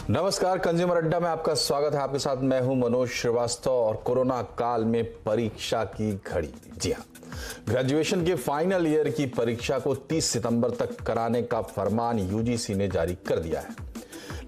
नमस्कार, कंज्यूमर अड्डा में आपका स्वागत है। आपके साथ मैं हूं मनोज श्रीवास्तव और कोरोना काल में परीक्षा की घड़ी। जी हां, ग्रेजुएशन के फाइनल ईयर की परीक्षा को 30 सितंबर तक कराने का फरमान यूजीसी ने जारी कर दिया है।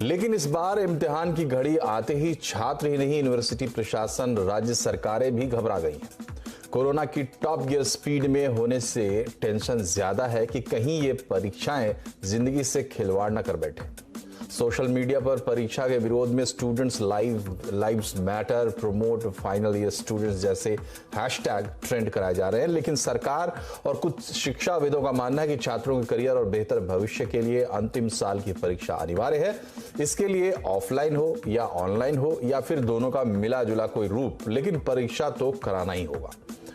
लेकिन इस बार इम्तिहान की घड़ी आते ही छात्र ही नहीं, यूनिवर्सिटी प्रशासन, राज्य सरकारें भी घबरा गई हैं। कोरोना की टॉप गियर स्पीड में होने से टेंशन ज्यादा है कि कहीं ये परीक्षाएं जिंदगी से खिलवाड़ न कर बैठे। सोशल मीडिया पर परीक्षा के विरोध में students lives matter, promote final year students जैसे हैशटैग ट्रेंड कराए जा रहे हैं। लेकिन सरकार और कुछ शिक्षाविदों का मानना है कि छात्रों के करियर और बेहतर भविष्य के लिए अंतिम साल की परीक्षा अनिवार्य है। इसके लिए ऑफलाइन हो या ऑनलाइन हो या फिर दोनों का मिला जुला कोई रूप, लेकिन परीक्षा तो कराना ही होगा।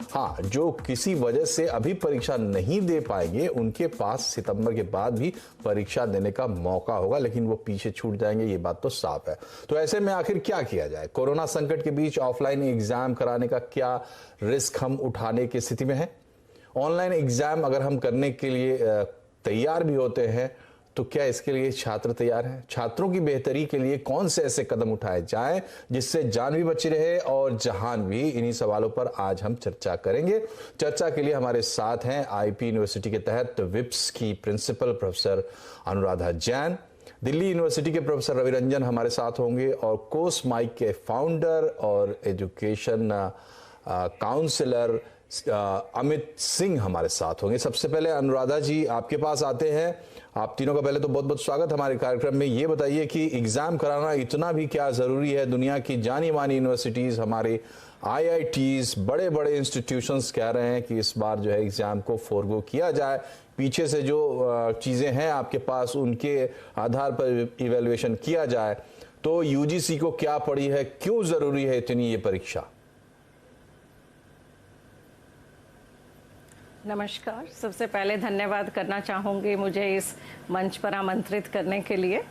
हाँ, जो किसी वजह से अभी परीक्षा नहीं दे पाएंगे उनके पास सितंबर के बाद भी परीक्षा देने का मौका होगा, लेकिन वो पीछे छूट जाएंगे, ये बात तो साफ है। तो ऐसे में आखिर क्या किया जाए? कोरोना संकट के बीच ऑफलाइन एग्जाम कराने का क्या रिस्क हम उठाने की स्थिति में है? ऑनलाइन एग्जाम अगर हम करने के लिए तैयार भी होते हैं तो क्या इसके लिए छात्र तैयार हैं? छात्रों की बेहतरी के लिए कौन से ऐसे कदम उठाए जाएं जिससे जान भी बची रहे और जहान भी? इन्हीं सवालों पर आज हम चर्चा करेंगे। चर्चा के लिए हमारे साथ हैं आईपी यूनिवर्सिटी के तहत विप्स की principal professor Anuradha Jain, Delhi university के प्रोफेसर रवि रंजन हमारे साथ होंगे और कोर्स माइक के फाउंडर और एजुकेशन काउंसलर अमित सिंह हमारे साथ होंगे। सबसे पहले अनुराधा जी, आपके पास आते हैं। आप तीनों का पहले तो बहुत बहुत स्वागत हमारे कार्यक्रम में। ये बताइए कि एग्जाम कराना इतना भी क्या जरूरी है? दुनिया की जानी मानी यूनिवर्सिटीज, हमारे आईआईटीज, बड़े बड़े इंस्टीट्यूशंस कह रहे हैं कि इस बार जो है एग्जाम को फोरगो किया जाए। पीछे से जो चीजें हैं आपके पास उनके आधार पर इवेल्युएशन किया जाए। तो यूजीसी को क्या पड़ी है? क्यों जरूरी है इतनी ये परीक्षा? नमस्कार। सबसे पहले धन्यवाद करना चाहूँगी मुझे इस मंच पर आमंत्रित करने के लिए।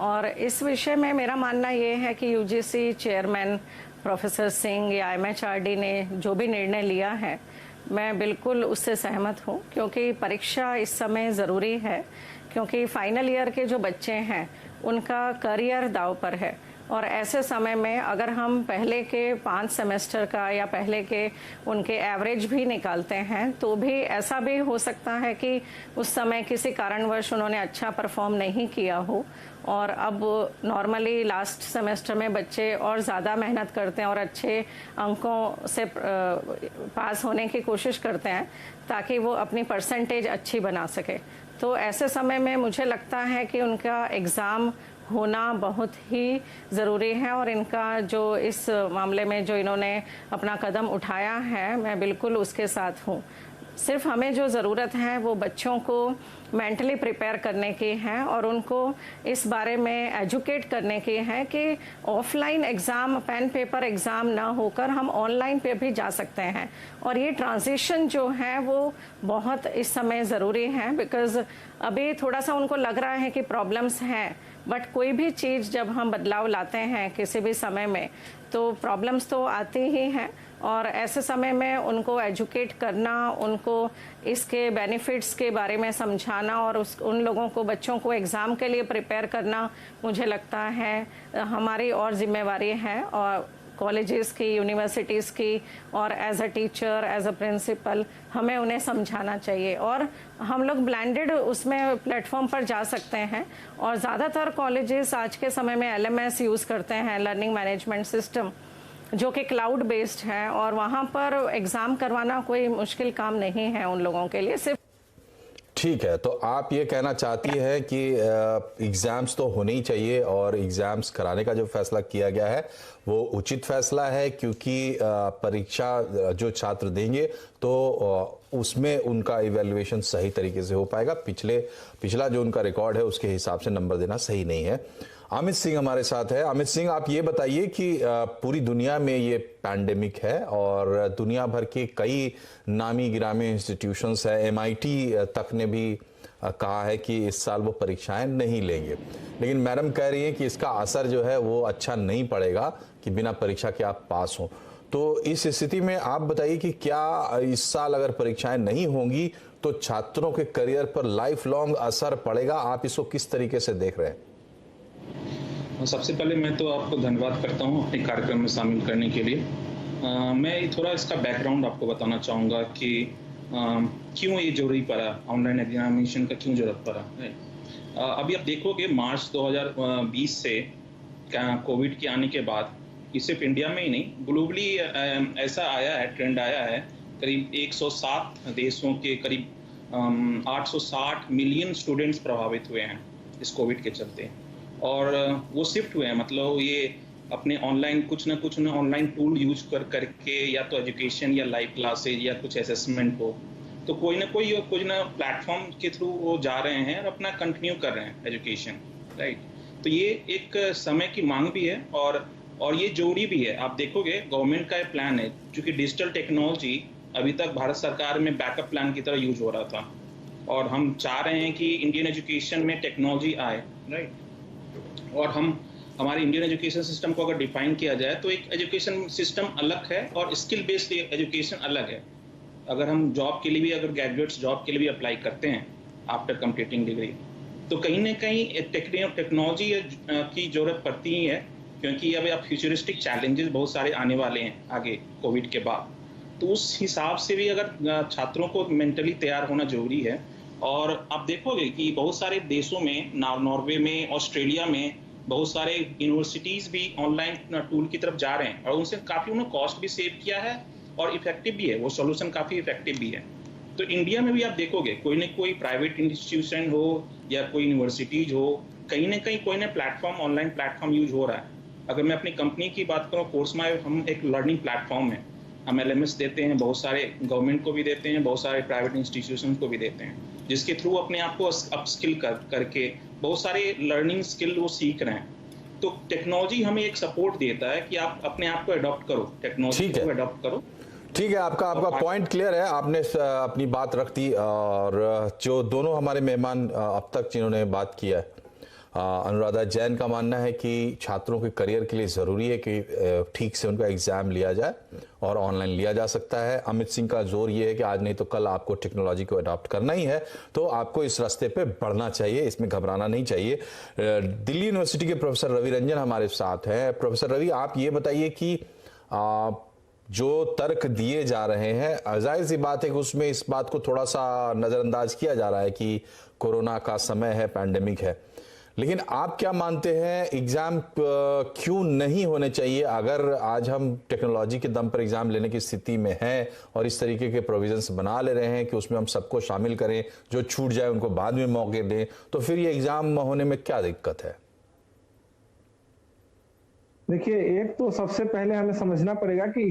और इस विषय में मेरा मानना ये है कि यूजीसी चेयरमैन प्रोफेसर सिंह या एमएचआरडी ने जो भी निर्णय लिया है, मैं बिल्कुल उससे सहमत हूँ, क्योंकि परीक्षा इस समय ज़रूरी है। क्योंकि फाइनल ईयर के जो बच्चे हैं उनका करियर दांव पर है। और ऐसे समय में अगर हम पहले के 5 सेमेस्टर का या पहले के उनके एवरेज भी निकालते हैं तो भी ऐसा भी हो सकता है कि उस समय किसी कारणवश उन्होंने अच्छा परफॉर्म नहीं किया हो। और अब नॉर्मली लास्ट सेमेस्टर में बच्चे और ज़्यादा मेहनत करते हैं और अच्छे अंकों से पास होने की कोशिश करते हैं ताकि वो अपनी परसेंटेज अच्छी बना सके। तो ऐसे समय में मुझे लगता है कि उनका एग्ज़ाम होना बहुत ही ज़रूरी है। और इनका जो इस मामले में जो इन्होंने अपना कदम उठाया है, मैं बिल्कुल उसके साथ हूँ। सिर्फ हमें जो ज़रूरत है वो बच्चों को मेंटली प्रिपेयर करने की है और उनको इस बारे में एजुकेट करने की है कि offline exam, pen paper exam ना होकर हम ऑनलाइन पे भी जा सकते हैं। और ये ट्रांजिशन जो है वो बहुत इस समय ज़रूरी है, बिकॉज़ अभी थोड़ा सा उनको लग रहा है कि प्रॉब्लम्स हैं, बट कोई भी चीज़ जब हम बदलाव लाते हैं किसी भी समय में तो प्रॉब्लम्स तो आती ही हैं। और ऐसे समय में उनको एजुकेट करना, उनको इसके बेनिफिट्स के बारे में समझाना और उन लोगों को, बच्चों को एग्ज़ाम के लिए प्रिपेयर करना, मुझे लगता है हमारी और जिम्मेवारी है। और कॉलेजेस की, यूनिवर्सिटीज़ की, और as a teacher, as a principal हमें उन्हें समझाना चाहिए। और हम लोग ब्लेंडेड उसमें प्लेटफॉर्म पर जा सकते हैं। और ज़्यादातर कॉलेजेस आज के समय में एलएमएस यूज़ करते हैं, लर्निंग मैनेजमेंट सिस्टम, जो कि क्लाउड बेस्ड है। और वहाँ पर एग्ज़ाम करवाना कोई मुश्किल काम नहीं है उन लोगों के लिए। सिर्फ ठीक है, तो आप ये कहना चाहती है कि एग्ज़ाम्स तो होने ही चाहिए और एग्ज़ाम्स कराने का जो फैसला किया गया है वो उचित फैसला है, क्योंकि परीक्षा जो छात्र देंगे तो उसमें उनका इवैल्यूएशन सही तरीके से हो पाएगा। पिछला जो उनका रिकॉर्ड है उसके हिसाब से नंबर देना सही नहीं है। अमित सिंह हमारे साथ है। अमित सिंह, आप ये बताइए कि पूरी दुनिया में ये पैंडेमिक है और दुनिया भर के कई नामी गिरामी इंस्टीट्यूशंस है, एमआईटी तक ने भी कहा है कि इस साल वो परीक्षाएं नहीं लेंगे। लेकिन मैडम कह रही हैं कि इसका असर जो है वो अच्छा नहीं पड़ेगा कि बिना परीक्षा के आप पास हों। तो इस स्थिति में आप बताइए कि क्या इस साल अगर परीक्षाएं नहीं होंगी तो छात्रों के करियर पर लाइफ लॉन्ग असर पड़ेगा? आप इसको किस तरीके से देख रहे हैं? सबसे पहले मैं तो आपको धन्यवाद करता हूँ अपने कार्यक्रम में शामिल करने के लिए। मैं थोड़ा इसका बैकग्राउंड आपको बताना चाहूँगा कि क्यों ये ज़रूरी पड़ा, ऑनलाइन एग्जामिनेशन का क्यों ज़रूरत पड़ा है। अभी आप देखोगे मार्च 2020 से कोविड के आने के बाद, ये सिर्फ इंडिया में ही नहीं, ग्लोबली ऐसा आया है, ट्रेंड आया है। करीब 107 देशों के करीब 860 मिलियन स्टूडेंट्स प्रभावित हुए हैं इस कोविड के चलते, और वो शिफ्ट हुए हैं, मतलब ये अपने ऑनलाइन कुछ ना ऑनलाइन टूल यूज करके, या तो एजुकेशन या लाइव क्लासेज या कुछ असेसमेंट हो, तो कोई ना प्लेटफॉर्म के थ्रू वो जा रहे हैं और अपना कंटिन्यू कर रहे हैं एजुकेशन, राइट। तो ये एक समय की मांग भी है और ये जरूरी भी है। आप देखोगे गवर्नमेंट का ये प्लान है, क्योंकि डिजिटल टेक्नोलॉजी अभी तक भारत सरकार में बैकअप प्लान की तरह यूज हो रहा था, और हम चाह रहे हैं कि इंडियन एजुकेशन में टेक्नोलॉजी आए, राइट। और हमारे इंडियन एजुकेशन सिस्टम को अगर डिफाइन किया जाए तो एक एजुकेशन सिस्टम अलग है और स्किल बेस्ड एजुकेशन अलग है। अगर हम जॉब के लिए भी, अगर ग्रेजुएट्स जॉब के लिए भी अप्लाई करते हैं आफ्टर कंप्लीटिंग डिग्री, तो कहीं ना कहीं टेक्नोलॉजी की जरूरत पड़ती ही है, क्योंकि अब फ्यूचरिस्टिक चैलेंजेस बहुत सारे आने वाले हैं आगे कोविड के बाद। तो उस हिसाब से भी अगर छात्रों को मेंटली तैयार होना जरूरी है। और आप देखोगे कि बहुत सारे देशों में, नॉर्वे में, ऑस्ट्रेलिया में बहुत सारे यूनिवर्सिटीज भी ऑनलाइन टूल की तरफ जा रहे हैं, और उनसे काफ़ी उन्होंने कॉस्ट भी सेव किया है और इफेक्टिव भी है, वो सॉल्यूशन काफ़ी इफेक्टिव भी है। तो इंडिया में भी आप देखोगे कोई ना कोई प्राइवेट इंस्टीट्यूशन हो या कोई यूनिवर्सिटीज हो, कहीं ना कहीं कोई ना प्लेटफॉर्म, ऑनलाइन प्लेटफॉर्म यूज हो रहा है। अगर मैं अपनी कंपनी की बात करूँ, कोर्समाई, हम एक लर्निंग प्लेटफॉर्म है। हम LMS देते हैं, बहुत सारे गवर्नमेंट को भी देते हैं, बहुत सारे प्राइवेट इंस्टीट्यूशन को भी देते हैं, जिसके थ्रू अपने आप को अपस्किल करके बहुत सारे लर्निंग स्किल वो सीख रहे हैं। तो टेक्नोलॉजी हमें एक सपोर्ट देता है कि आप अपने आप को अडॉप्ट करो, टेक्नोलॉजी को अडॉप्ट करो। ठीक है, आपका पॉइंट क्लियर है, आपने अपनी बात रख दी। और जो दोनों हमारे मेहमान अब तक जिन्होंने बात किया है, अनुराधा जैन का मानना है कि छात्रों के करियर के लिए ज़रूरी है कि ठीक से उनका एग्ज़ाम लिया जाए और ऑनलाइन लिया जा सकता है। अमित सिंह का जोर ये है कि आज नहीं तो कल आपको टेक्नोलॉजी को अडॉप्ट करना ही है, तो आपको इस रास्ते पे बढ़ना चाहिए, इसमें घबराना नहीं चाहिए। दिल्ली यूनिवर्सिटी के प्रोफेसर रवि रंजन हमारे साथ हैं। प्रोफेसर रवि, आप ये बताइए कि जो तर्क दिए जा रहे हैं, जाहिर सी बात है कि उसमें इस बात को थोड़ा सा नज़रअंदाज किया जा रहा है कि कोरोना का समय है, पैंडेमिक है, लेकिन आप क्या मानते हैं, एग्जाम क्यों नहीं होने चाहिए? अगर आज हम टेक्नोलॉजी के दम पर एग्जाम लेने की स्थिति में हैं और इस तरीके के प्रोविजंस बना ले रहे हैं कि उसमें हम सबको शामिल करें, जो छूट जाए उनको बाद में मौके दें, तो फिर ये एग्जाम होने में क्या दिक्कत है? देखिए, एक तो सबसे पहले हमें समझना पड़ेगा कि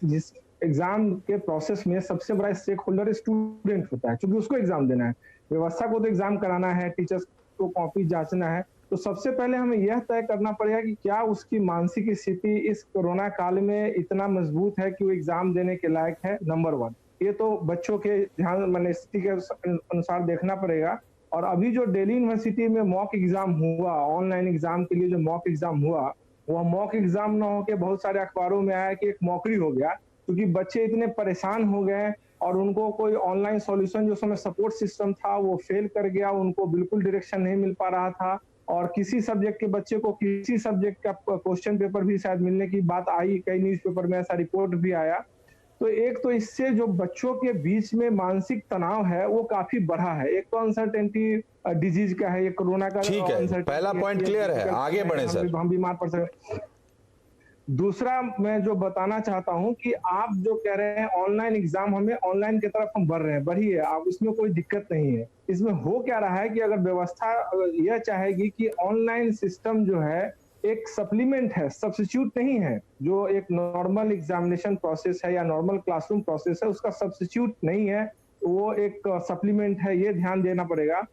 जिस एग्जाम के प्रोसेस में सबसे बड़ा स्टेक होल्डर स्टूडेंट होता है, क्योंकि उसको एग्जाम देना है। व्यवस्था को तो एग्जाम कराना है, टीचर्स को कॉपी जांचना है। तो सबसे पहले हमें यह तय करना पड़ेगा कि क्या उसकी मानसिक स्थिति इस कोरोना काल में इतना मजबूत है कि वो एग्जाम देने के लायक है, नंबर 1। ये तो बच्चों के ध्यान स्थिति के अनुसार देखना पड़ेगा। और अभी जो दिल्ली यूनिवर्सिटी में मॉक एग्जाम हुआ, ऑनलाइन एग्जाम के लिए जो मॉक एग्जाम हुआ, वह मॉक एग्जाम न होकर बहुत सारे अखबारों में आया कि एक मॉकरी हो गया, क्योंकि बच्चे इतने परेशान हो गए और उनको कोई ऑनलाइन सॉल्यूशन, जो समय सपोर्ट सिस्टम था, वो फेल कर गया, उनको बिल्कुल डायरेक्शन नहीं मिल पा रहा था। और किसी सब्जेक्ट के बच्चे को किसी सब्जेक्ट का क्वेश्चन पेपर भी शायद मिलने की बात आई, कई न्यूज़पेपर में ऐसा रिपोर्ट भी आया। तो एक तो इससे जो बच्चों के बीच में मानसिक तनाव है वो काफी बढ़ा है। एक तो अनसर्टेनिटी डिजीज का है, ये कोरोना का। ठीक है, पहला पॉइंट क्लियर है, आगे बढ़े सर। हम बीमार पड़ सकते। दूसरा मैं जो बताना चाहता हूं कि आप जो कह रहे हैं ऑनलाइन एग्जाम, हमें ऑनलाइन की तरफ हम बढ़ रहे हैं, बढ़िए, आप इसमें कोई दिक्कत नहीं है। इसमें हो क्या रहा है कि अगर व्यवस्था यह चाहेगी कि ऑनलाइन सिस्टम जो है एक सप्लीमेंट है, सब्स्टिट्यूट नहीं है, जो एक नॉर्मल एग्जामिनेशन प्रोसेस है या नॉर्मल क्लासरूम प्रोसेस है, उसका सब्स्टिट्यूट नहीं है, वो एक सप्लीमेंट है, ये ध्यान देना पड़ेगा।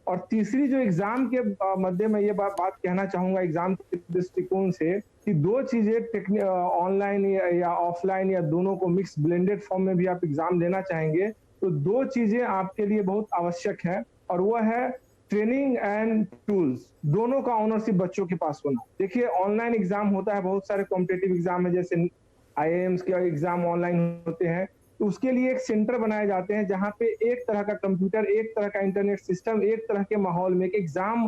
और तीसरी जो एग्जाम के मध्य में ये बात कहना चाहूंगा एग्जाम के दृष्टिकोण से, कि दो चीजें ऑनलाइन या ऑफलाइन या दोनों को मिक्स ब्लेंडेड फॉर्म में भी आप एग्जाम देना चाहेंगे, तो दो चीजें आपके लिए बहुत आवश्यक है, और वह है ट्रेनिंग एंड टूल्स। दोनों का ऑनरशिप बच्चों के पास होना। देखिए, ऑनलाइन एग्जाम होता है, बहुत सारे कॉम्पिटिटिव एग्जाम है, जैसे IIMs के एग्जाम ऑनलाइन होते हैं, तो उसके लिए एक सेंटर बनाए जाते हैं जहां पे एक तरह का कंप्यूटर, एक तरह का इंटरनेट सिस्टम, एक तरह के माहौल में एक एग्जाम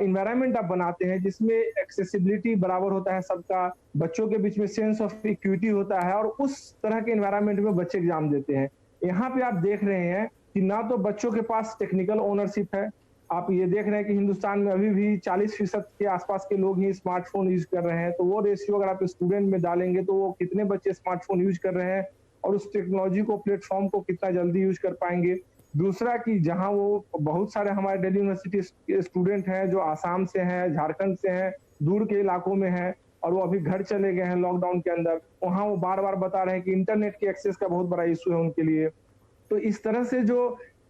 इन्वायरमेंट आप बनाते हैं जिसमें एक्सेसिबिलिटी बराबर होता है सबका, बच्चों के बीच में सेंस ऑफ इक्विटी होता है और उस तरह के इन्वायरमेंट में बच्चे एग्जाम देते हैं। यहाँ पे आप देख रहे हैं कि ना तो बच्चों के पास टेक्निकल ओनरशिप है, आप ये देख रहे हैं कि हिंदुस्तान में अभी भी 40% के आसपास के लोग ही स्मार्टफोन यूज कर रहे हैं। तो वो रेशियो अगर आप स्टूडेंट में डालेंगे तो वो कितने बच्चे स्मार्टफोन यूज कर रहे हैं और उस टेक्नोलॉजी को, प्लेटफॉर्म को कितना जल्दी यूज कर पाएंगे। दूसरा कि जहां वो बहुत सारे हमारे दिल्ली यूनिवर्सिटी के स्टूडेंट हैं जो आसाम से हैं, झारखंड से हैं, दूर के इलाकों में हैं और वो अभी घर चले गए हैं लॉकडाउन के अंदर, वहां वो बार बार बता रहे हैं कि इंटरनेट के एक्सेस का बहुत बड़ा इशू है उनके लिए। तो इस तरह से जो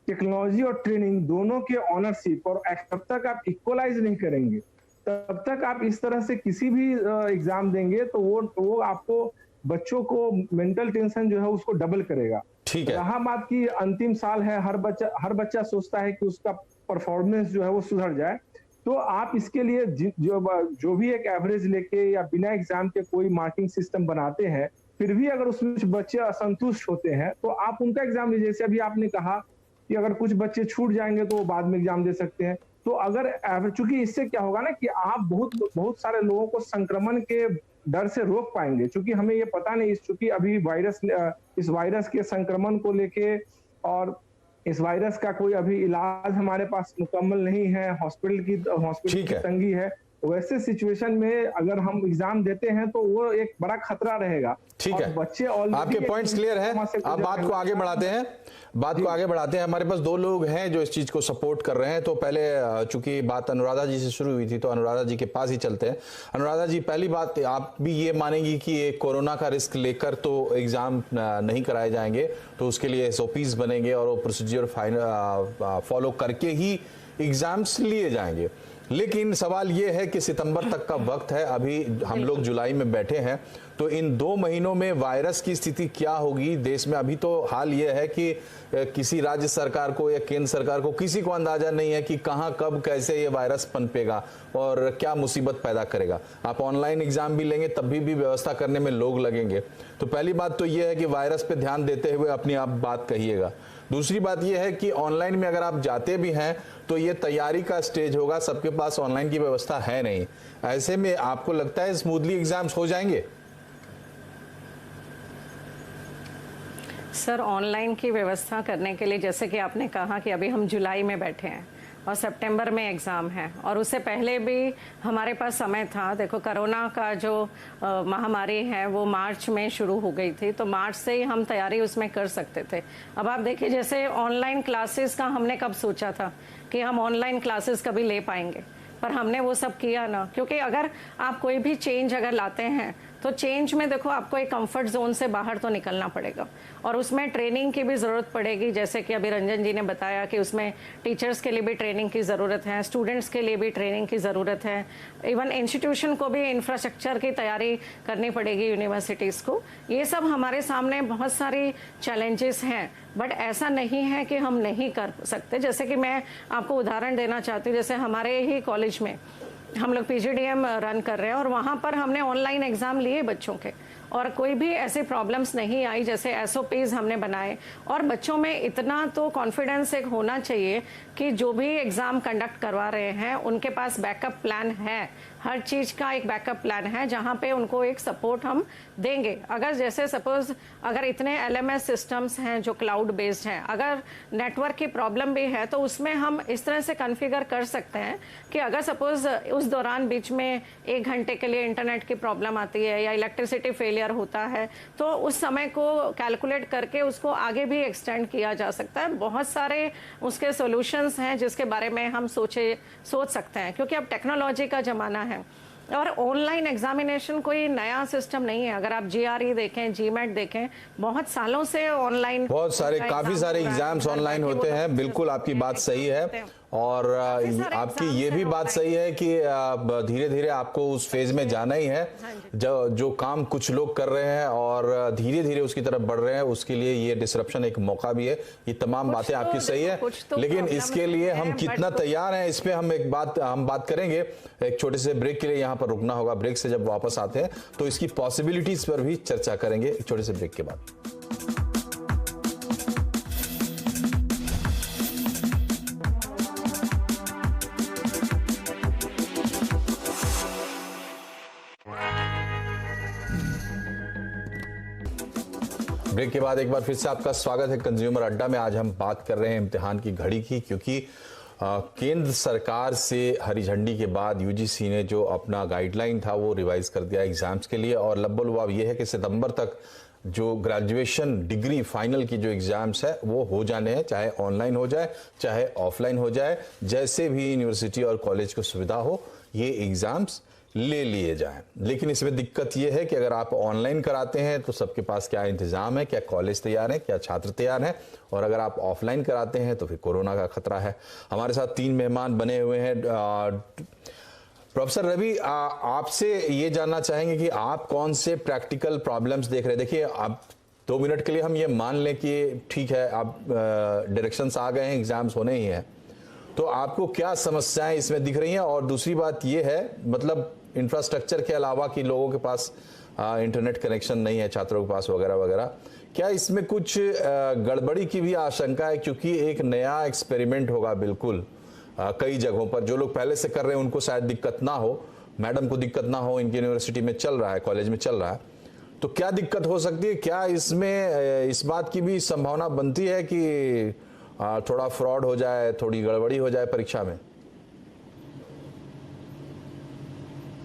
टेक्नोलॉजी और ट्रेनिंग दोनों के ऑनरशिप, और तब तक आप इक्वलाइज नहीं करेंगे, तब तक आप इस तरह से किसी भी एग्जाम देंगे तो वो आपको बच्चों को मेंटल टेंशन जो है उसको डबल करेगा। ठीक है। रहा बात की अंतिम साल है, हर बच्चा सोचता है कि उसका परफॉर्मेंस जो है वो सुधर जाए, तो आप इसके लिए जो भी एक एवरेज लेके या बिना एग्जाम के कोई मार्किंग सिस्टम बनाते हैं, फिर भी अगर उसमें बच्चे असंतुष्ट होते हैं तो आप उनका एग्जाम लीजिए। जैसे अभी आपने कहा कि अगर कुछ बच्चे छूट जाएंगे तो वो बाद में एग्जाम दे सकते हैं, तो अगर चूंकि इससे क्या होगा ना कि आप बहुत सारे लोगों को संक्रमण के डर से रोक पाएंगे, क्योंकि हमें ये पता नहीं, चूंकि अभी इस वायरस के संक्रमण को लेके और इस वायरस का कोई अभी इलाज हमारे पास मुकम्मल नहीं है, हॉस्पिटल की तंगी है। वैसे सिचुएशन में अगर हम एग्जाम देते हैं तो वो एक बड़ा खतरा रहेगा। ठीक है, बच्चे आपके पॉइंट्स क्लियर है। अब बात को आगे बढ़ाते हैं। हमारे पास दो लोग हैं जो इस चीज को सपोर्ट कर रहे हैं। तो पहले चूंकि बात अनुराधा जी से शुरू हुई थी तो अनुराधा जी के पास ही चलते हैं। अनुराधा जी, पहली बात, आप भी ये मानेंगी कि कोरोना का रिस्क लेकर तो एग्जाम नहीं कराए जाएंगे, तो उसके लिए SOPs बनेंगे और वो प्रोसीजर फॉलो करके ही एग्जाम्स लिए जाएंगे। लेकिन सवाल ये है कि सितंबर तक का वक्त है, अभी हम लोग जुलाई में बैठे हैं, तो इन 2 महीनों में वायरस की स्थिति क्या होगी देश में? अभी तो हाल ये है कि किसी राज्य सरकार को या केंद्र सरकार को किसी को अंदाजा नहीं है कि कहां, कब, कैसे ये वायरस पनपेगा और क्या मुसीबत पैदा करेगा। आप ऑनलाइन एग्जाम भी लेंगे तब भी व्यवस्था करने में लोग लगेंगे। तो पहली बात तो ये है कि वायरस पे ध्यान देते हुए अपनी आप बात कहिएगा। दूसरी बात यह है कि ऑनलाइन में अगर आप जाते भी हैं तो ये तैयारी का स्टेज होगा, सबके पास ऑनलाइन की व्यवस्था है नहीं। ऐसे में आपको लगता है स्मूथली एग्जाम्स हो जाएंगे? सर, ऑनलाइन की व्यवस्था करने के लिए जैसे कि आपने कहा कि अभी हम जुलाई में बैठे हैं और सितंबर में एग्ज़ाम है, और उससे पहले भी हमारे पास समय था। देखो, कोरोना का जो महामारी है वो मार्च में शुरू हो गई थी, तो मार्च से ही हम तैयारी उसमें कर सकते थे। अब आप देखिए, जैसे ऑनलाइन क्लासेस का हमने कब सोचा था कि हम ऑनलाइन क्लासेस कभी ले पाएंगे, पर हमने वो सब किया ना, क्योंकि अगर आप कोई भी चेंज अगर लाते हैं तो चेंज में देखो आपको एक कंफर्ट जोन से बाहर तो निकलना पड़ेगा और उसमें ट्रेनिंग की भी ज़रूरत पड़ेगी। जैसे कि अभी रंजन जी ने बताया कि उसमें टीचर्स के लिए भी ट्रेनिंग की ज़रूरत है, स्टूडेंट्स के लिए भी ट्रेनिंग की ज़रूरत है, इवन इंस्टीट्यूशन को भी इंफ्रास्ट्रक्चर की तैयारी करनी पड़ेगी, यूनिवर्सिटीज़ को। ये सब हमारे सामने बहुत सारी चैलेंजेस हैं, बट ऐसा नहीं है कि हम नहीं कर सकते। जैसे कि मैं आपको उदाहरण देना चाहती हूँ, जैसे हमारे ही कॉलेज में हम लोग PGDM रन कर रहे हैं और वहाँ पर हमने ऑनलाइन एग्ज़ाम लिए बच्चों के, और कोई भी ऐसी प्रॉब्लम्स नहीं आई। जैसे SOPs हमने बनाए, और बच्चों में इतना तो कॉन्फिडेंस एक होना चाहिए कि जो भी एग्ज़ाम कंडक्ट करवा रहे हैं उनके पास बैकअप प्लान है, हर चीज़ का एक बैकअप प्लान है जहाँ पे उनको एक सपोर्ट हम देंगे। अगर जैसे सपोज अगर इतने LMS सिस्टम्स हैं जो क्लाउड बेस्ड हैं, अगर नेटवर्क की प्रॉब्लम भी है तो उसमें हम इस तरह से कॉन्फ़िगर कर सकते हैं कि अगर सपोज उस दौरान बीच में 1 घंटे के लिए इंटरनेट की प्रॉब्लम आती है या इलेक्ट्रिसिटी फेलियर होता है, तो उस समय को कैलकुलेट करके उसको आगे भी एक्सटेंड किया जा सकता है। बहुत सारे उसके सॉल्यूशंस हैं जिसके बारे में हम सोच सकते हैं, क्योंकि अब टेक्नोलॉजी का ज़माना है और ऑनलाइन एग्जामिनेशन कोई नया सिस्टम नहीं है। अगर आप GRE देखें, GMAT देखें, बहुत सालों से ऑनलाइन, बहुत सारे काफी सारे एग्जाम्स ऑनलाइन होते हैं। बिल्कुल आपकी बात सही है, और आपकी ये भी बात सही है कि धीरे धीरे आपको उस फेज में जाना ही है। जो काम कुछ लोग कर रहे हैं और धीरे धीरे उसकी तरफ बढ़ रहे हैं, उसके लिए ये डिसरप्शन एक मौका भी है। ये तमाम बातें आपकी सही है, लेकिन इसके लिए हम कितना तैयार हैं इस पे हम बात करेंगे। एक छोटे से ब्रेक के लिए यहाँ पर रुकना होगा। ब्रेक से जब वापस आते हैं तो इसकी पॉसिबिलिटीज पर भी चर्चा करेंगे, एक छोटे से ब्रेक के बाद। ब्रेक के बाद एक बार फिर से आपका स्वागत है कंज्यूमर अड्डा में। आज हम बात कर रहे हैं इम्तिहान की घड़ी की, क्योंकि केंद्र सरकार से हरी झंडी के बाद यूजीसी ने जो अपना गाइडलाइन था वो रिवाइज कर दिया एग्जाम्स के लिए, और लब्बो-लुबाब ये है कि सितंबर तक जो ग्रेजुएशन डिग्री फाइनल की जो एग्जाम्स है वो हो जाने हैं, चाहे ऑनलाइन हो जाए चाहे ऑफलाइन हो जाए, जैसे भी यूनिवर्सिटी और कॉलेज को सुविधा हो ये एग्जाम्स ले लिए जाएं। लेकिन इसमें दिक्कत यह है कि अगर आप ऑनलाइन कराते हैं तो सबके पास क्या इंतजाम है, क्या कॉलेज तैयार है, क्या छात्र तैयार हैं, और अगर आप ऑफलाइन कराते हैं तो फिर कोरोना का खतरा है। हमारे साथ 3 मेहमान बने हुए हैं। प्रोफेसर रवि, आपसे ये जानना चाहेंगे कि आप कौन से प्रैक्टिकल प्रॉब्लम्स देख रहे हैं। देखिए, आप 2 मिनट के लिए हम ये मान लें कि ठीक है, आप डायरेक्शंस आ गए हैं, एग्जाम्स होने ही हैं, तो आपको क्या समस्याएं इसमें दिख रही हैं? और दूसरी बात ये है, मतलब इंफ्रास्ट्रक्चर के अलावा कि लोगों के पास इंटरनेट कनेक्शन नहीं है, छात्रों के पास वगैरह वगैरह, क्या इसमें कुछ गड़बड़ी की भी आशंका है? क्योंकि एक नया एक्सपेरिमेंट होगा बिल्कुल कई जगहों पर। जो लोग पहले से कर रहे हैं उनको शायद दिक्कत ना हो, मैडम को दिक्कत ना हो, इनकी यूनिवर्सिटी में चल रहा है, कॉलेज में चल रहा है, तो क्या दिक्कत हो सकती है? क्या इसमें इस बात की भी संभावना बनती है कि थोड़ा फ्रॉड हो जाए, थोड़ी गड़बड़ी हो जाए परीक्षा में?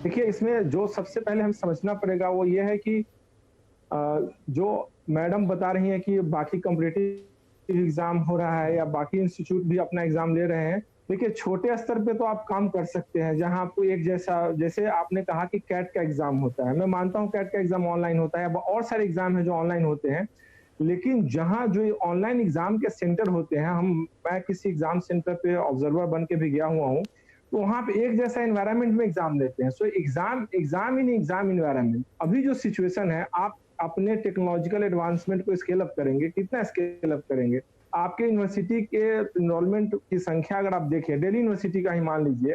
देखिए, इसमें जो सबसे पहले हम समझना पड़ेगा वो ये है कि जो मैडम बता रही हैं कि बाकी कॉम्पिटिटिव एग्जाम हो रहा है या बाकी इंस्टीट्यूट भी अपना एग्जाम ले रहे हैं। देखिए, छोटे स्तर पे तो आप काम कर सकते हैं, जहां आपको एक जैसे आपने कहा कि कैट का एग्जाम होता है, मैं मानता हूं कैट का एग्जाम ऑनलाइन होता है, और सारे एग्जाम है जो ऑनलाइन होते हैं, लेकिन जहां जो ऑनलाइन एग्जाम के सेंटर होते हैं, मैं किसी एग्जाम सेंटर पे ऑब्जर्वर बन के भी गया हुआ हूं, तो वहां पे एक जैसा एनवायरनमेंट में एग्जाम लेते हैं। So exam in environment. अभी जो सिचुएशन है, आप अपने टेक्नोलॉजिकल एडवांसमेंट को स्केल अप करेंगे, कितना स्केल अप करेंगे? आपके यूनिवर्सिटी के एनरोलमेंट की संख्या अगर आप देखें, दिल्ली यूनिवर्सिटी का ही मान लीजिए,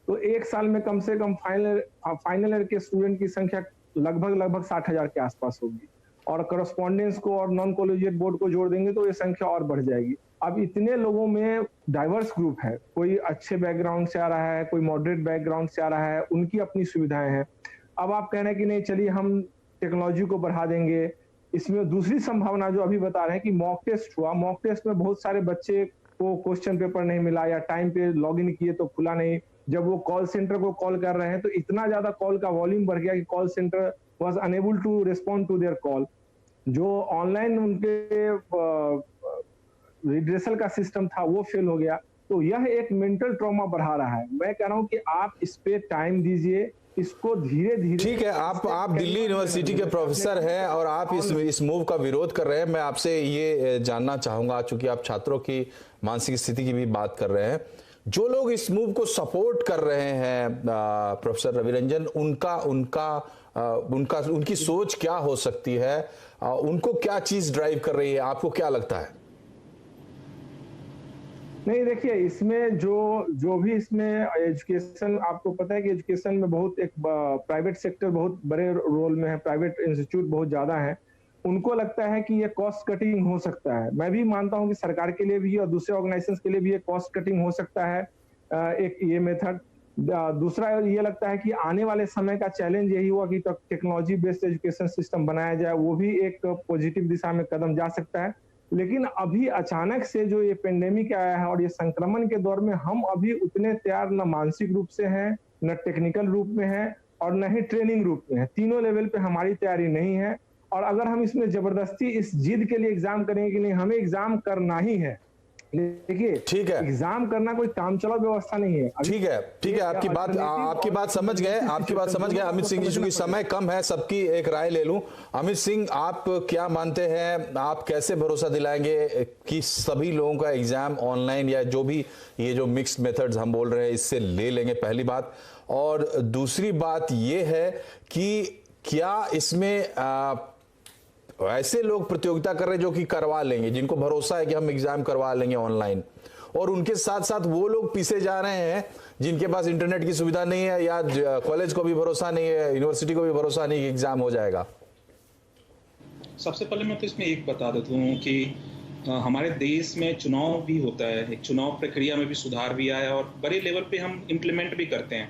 तो एक साल में कम से कम फाइनल ईयर के स्टूडेंट की संख्या लगभग 60,000 के आसपास होगी, और करस्पॉन्डेंस को और नॉन कॉलेजिएट बोर्ड को जोड़ देंगे तो ये संख्या और बढ़ जाएगी। अब इतने लोगों में डाइवर्स ग्रुप है, कोई अच्छे बैकग्राउंड से आ रहा है, कोई मॉडरेट बैकग्राउंड से आ रहा है, उनकी अपनी सुविधाएं हैं। अब आप कह रहे हैं कि नहीं, चलिए हम टेक्नोलॉजी को बढ़ा देंगे। इसमें दूसरी संभावना जो अभी बता रहे हैं कि मॉक टेस्ट हुआ, मॉक टेस्ट में बहुत सारे बच्चे को क्वेश्चन पेपर नहीं मिला या टाइम पे लॉगिन किए तो खुला नहीं। जब वो कॉल सेंटर को कॉल कर रहे हैं तो इतना ज्यादा कॉल का वॉल्यूम बढ़ गया कि call centre was unable to respond to their call. जो ऑनलाइन उनके रिड्रेसल का सिस्टम था वो फेल हो गया। तो यह एक मेंटल ट्रॉमा बढ़ा रहा है। मैं कह रहा हूं कि आप इस पे टाइम दीजिए, इसको धीरे धीरे। ठीक है, आप दिल्ली यूनिवर्सिटी के प्रोफेसर हैं और आप इस मूव का विरोध कर रहे हैं। मैं आपसे ये जानना चाहूंगा, चूंकि आप छात्रों की मानसिक स्थिति की भी बात कर रहे हैं, जो लोग इस मूव को सपोर्ट कर रहे हैं प्रोफेसर रवि रंजन, उनकी सोच क्या हो सकती है? उनको क्या चीज ड्राइव कर रही है? आपको क्या लगता है? नहीं, देखिए, इसमें जो भी इसमें एजुकेशन, आपको पता है कि एजुकेशन में बहुत एक प्राइवेट सेक्टर बहुत बड़े रोल में है, प्राइवेट इंस्टीट्यूट बहुत ज्यादा है। उनको लगता है कि ये कॉस्ट कटिंग हो सकता है। मैं भी मानता हूं कि सरकार के लिए भी और दूसरे ऑर्गेनाइजेशंस के लिए भी ये कॉस्ट कटिंग हो सकता है, एक ये मेथड। दूसरा ये लगता है कि आने वाले समय का चैलेंज यही हुआ कि टेक्नोलॉजी बेस्ड एजुकेशन सिस्टम बनाया जाए, वो भी एक पॉजिटिव दिशा में कदम जा सकता है। लेकिन अभी अचानक से जो ये पेंडेमिक आया है और ये संक्रमण के दौर में हम अभी उतने तैयार न मानसिक रूप से हैं, न टेक्निकल रूप में हैं और न ही ट्रेनिंग रूप में है। तीनों लेवल पे हमारी तैयारी नहीं है। और अगर हम इसमें जबरदस्ती इस जिद के लिए एग्जाम करेंगे कि नहीं हमें एग्जाम करना ही है, देखिए, ठीक है, एग्जाम करना कोई कामचलाऊ व्यवस्था नहीं है। ठीक है, आपकी बात समझ गए। अमित सिंह जी, चूंकि समय कम है, सबकी एक राय ले लूं। अमित सिंह, आप क्या मानते हैं, आप कैसे भरोसा दिलाएंगे कि सभी लोगों का एग्जाम ऑनलाइन या जो भी ये जो मिक्स्ड मेथड्स हम बोल रहे हैं इससे ले लेंगे? पहली बात। और दूसरी बात ये है कि क्या इसमें ऐसे लोग प्रतियोगिता कर रहे हैं जो कि करवा लेंगे, जिनको भरोसा है कि हम एग्जाम करवा लेंगे ऑनलाइन, और उनके साथ साथ वो लोग पीछे जा रहे हैं जिनके पास इंटरनेट की सुविधा नहीं है या कॉलेज को भी भरोसा नहीं है, यूनिवर्सिटी को भी भरोसा नहीं कि एग्जाम हो जाएगा? सबसे पहले मैं तो इसमें एक बता देता हूँ कि हमारे देश में चुनाव भी होता है, एक चुनाव प्रक्रिया में भी सुधार भी आया और बड़े लेवल पे हम इम्प्लीमेंट भी करते हैं।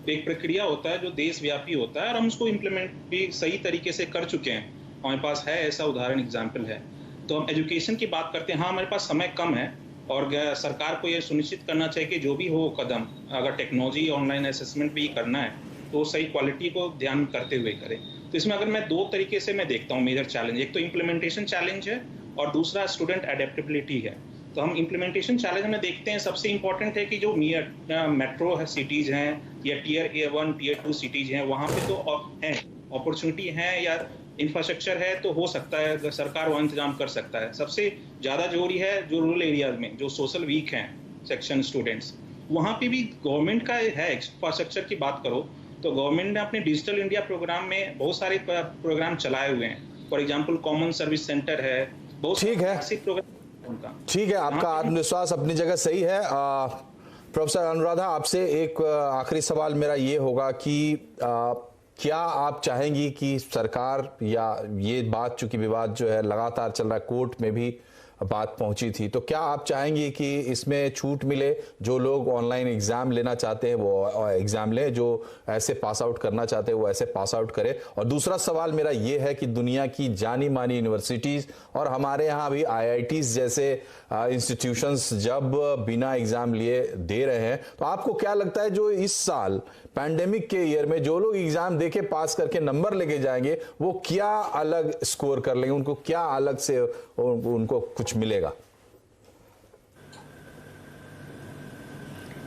एक प्रक्रिया होता है जो देशव्यापी होता है और हम उसको इम्प्लीमेंट भी सही तरीके से कर चुके हैं। हमारे पास है, ऐसा उदाहरण एग्जाम्पल है। तो हम एजुकेशन की बात करते हैं, हाँ हमारे पास समय कम है और सरकार को ये सुनिश्चित करना चाहिए कि जो भी हो कदम, अगर टेक्नोलॉजी ऑनलाइन असेसमेंट भी करना है तो सही क्वालिटी को ध्यान करते हुए करें। तो इसमें अगर मैं 2 तरीके से मैं देखता हूँ मेजर चैलेंज, एक तो इम्प्लीमेंटेशन चैलेंज है और दूसरा स्टूडेंट एडेप्टेबिलिटी है। तो हम इम्प्लीमेंटेशन चैलेंज में देखते हैं, सबसे इंपॉर्टेंट है कि जो मेट्रो है सिटीज हैं या टीयर A1 टीयर 2 सिटीज हैं, वहाँ पे तो हैं अपॉर्चुनिटी है या इंफ्रास्ट्रक्चर है, तो हो सकता है सरकार वहाँ इंतजाम कर सकता है। सबसे ज़्यादा जरूरी है जो रूरल एरियाज में जो सोशल वीक हैं सेक्शन स्टूडेंट्स, वहाँ पे भी गवर्नमेंट का है। इंफ्रास्ट्रक्चर की बात करो तो गवर्नमेंट ने अपने डिजिटल इंडिया प्रोग्राम में बहुत सारे प्रोग्राम चलाए हुए हैं। For example common service centre है, बहुत ठीक है, प्रोग्राम उनका। ठीक है, आपका आत्मविश्वास अपनी जगह सही है। प्रोफेसर अनुराधा, आपसे एक आखिरी सवाल मेरा ये होगा कि क्या आप चाहेंगी कि सरकार, या ये बात चूंकि विवाद जो है लगातार चल रहा है, कोर्ट में भी बात पहुंची थी, तो क्या आप चाहेंगी कि इसमें छूट मिले, जो लोग ऑनलाइन एग्जाम लेना चाहते हैं वो एग्जाम लें, जो ऐसे पास आउट करना चाहते हैं वो ऐसे पास आउट करें? और दूसरा सवाल मेरा ये है कि दुनिया की जानी मानी यूनिवर्सिटीज और हमारे यहाँ भी IITs जैसे इंस्टीट्यूशंस जब बिना एग्जाम लिए दे रहे हैं, तो आपको क्या लगता है जो इस साल पैंडेमिक के ईयर में जो लोग एग्जाम देके पास करके नंबर लेके जाएंगे वो क्या अलग स्कोर कर लेंगे, उनको क्या अलग से उनको कुछ मिलेगा?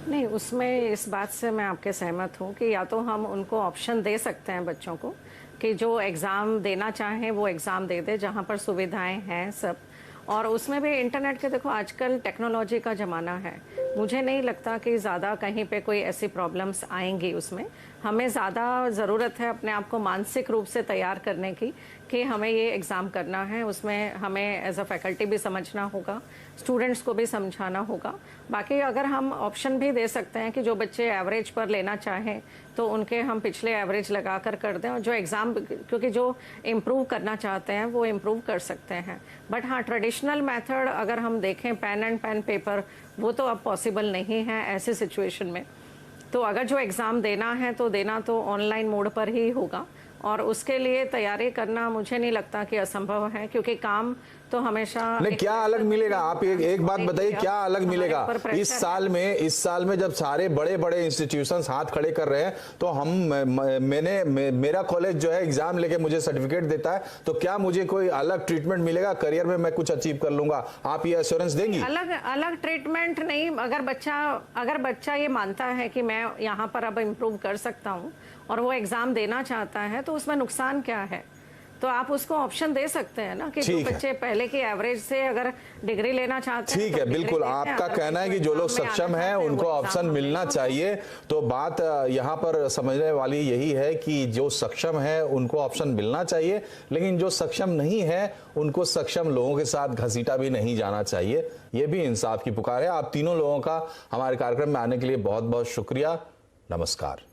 नहीं, उसमें इस बात से मैं आपके सहमत हूँ कि या तो हम उनको ऑप्शन दे सकते हैं बच्चों को कि जो एग्ज़ाम देना चाहें वो एग्ज़ाम दे दे, जहाँ पर सुविधाएं हैं सब। और उसमें भी इंटरनेट के, देखो आजकल टेक्नोलॉजी का ज़माना है, मुझे नहीं लगता कि ज़्यादा कहीं पे कोई ऐसी प्रॉब्लम्स आएंगी उसमें। हमें ज़्यादा ज़रूरत है अपने आप को मानसिक रूप से तैयार करने की कि हमें ये एग्ज़ाम करना है। उसमें हमें एज अ फैकल्टी भी समझना होगा, स्टूडेंट्स को भी समझाना होगा। बाकी अगर हम ऑप्शन भी दे सकते हैं कि जो बच्चे एवरेज पर लेना चाहें तो उनके हम पिछले एवरेज लगा कर दें, और जो एग्ज़ाम, क्योंकि जो इम्प्रूव करना चाहते हैं वो इम्प्रूव कर सकते हैं। बट हाँ, ट्रेडिशनल मेथड अगर हम देखें पेन एंड पेन पेपर, वो तो अब पॉसिबल नहीं है ऐसी सिचुएशन में। तो अगर जो एग्ज़ाम देना है तो देना तो ऑनलाइन मोड पर ही होगा, और उसके लिए तैयारी करना मुझे नहीं लगता कि असंभव है, क्योंकि काम तो हमेशा नहीं। क्या अलग मिलेगा? आप एक बात बताइए, क्या अलग मिलेगा इस साल में? इस साल में जब सारे बड़े बड़े इंस्टीट्यूशंस हाथ खड़े कर रहे हैं, तो मेरा कॉलेज जो है एग्जाम लेके मुझे सर्टिफिकेट देता है, तो क्या मुझे कोई अलग ट्रीटमेंट मिलेगा? करियर में मैं कुछ अचीव कर लूंगा, आप ये एश्योरेंस देंगी? अलग ट्रीटमेंट नहीं। अगर बच्चा ये मानता है कि मैं यहाँ पर अब इम्प्रूव कर सकता हूँ और वो एग्जाम देना चाहता है, तो उसमें नुकसान क्या है? तो आप उसको ऑप्शन दे सकते हैं ना कि जो बच्चे पहले की एवरेज से अगर डिग्री लेना चाहते हैं। ठीक है, बिल्कुल आपका कहना है कि जो लोग सक्षम हैं उनको ऑप्शन मिलना चाहिए। तो बात यहाँ पर समझने वाली यही है कि जो सक्षम है उनको ऑप्शन मिलना चाहिए, लेकिन जो सक्षम नहीं है उनको सक्षम लोगों के साथ घसीटा भी नहीं जाना चाहिए। ये भी इंसाफ की पुकार है। आप तीनों लोगों का हमारे कार्यक्रम में आने के लिए बहुत बहुत शुक्रिया। नमस्कार।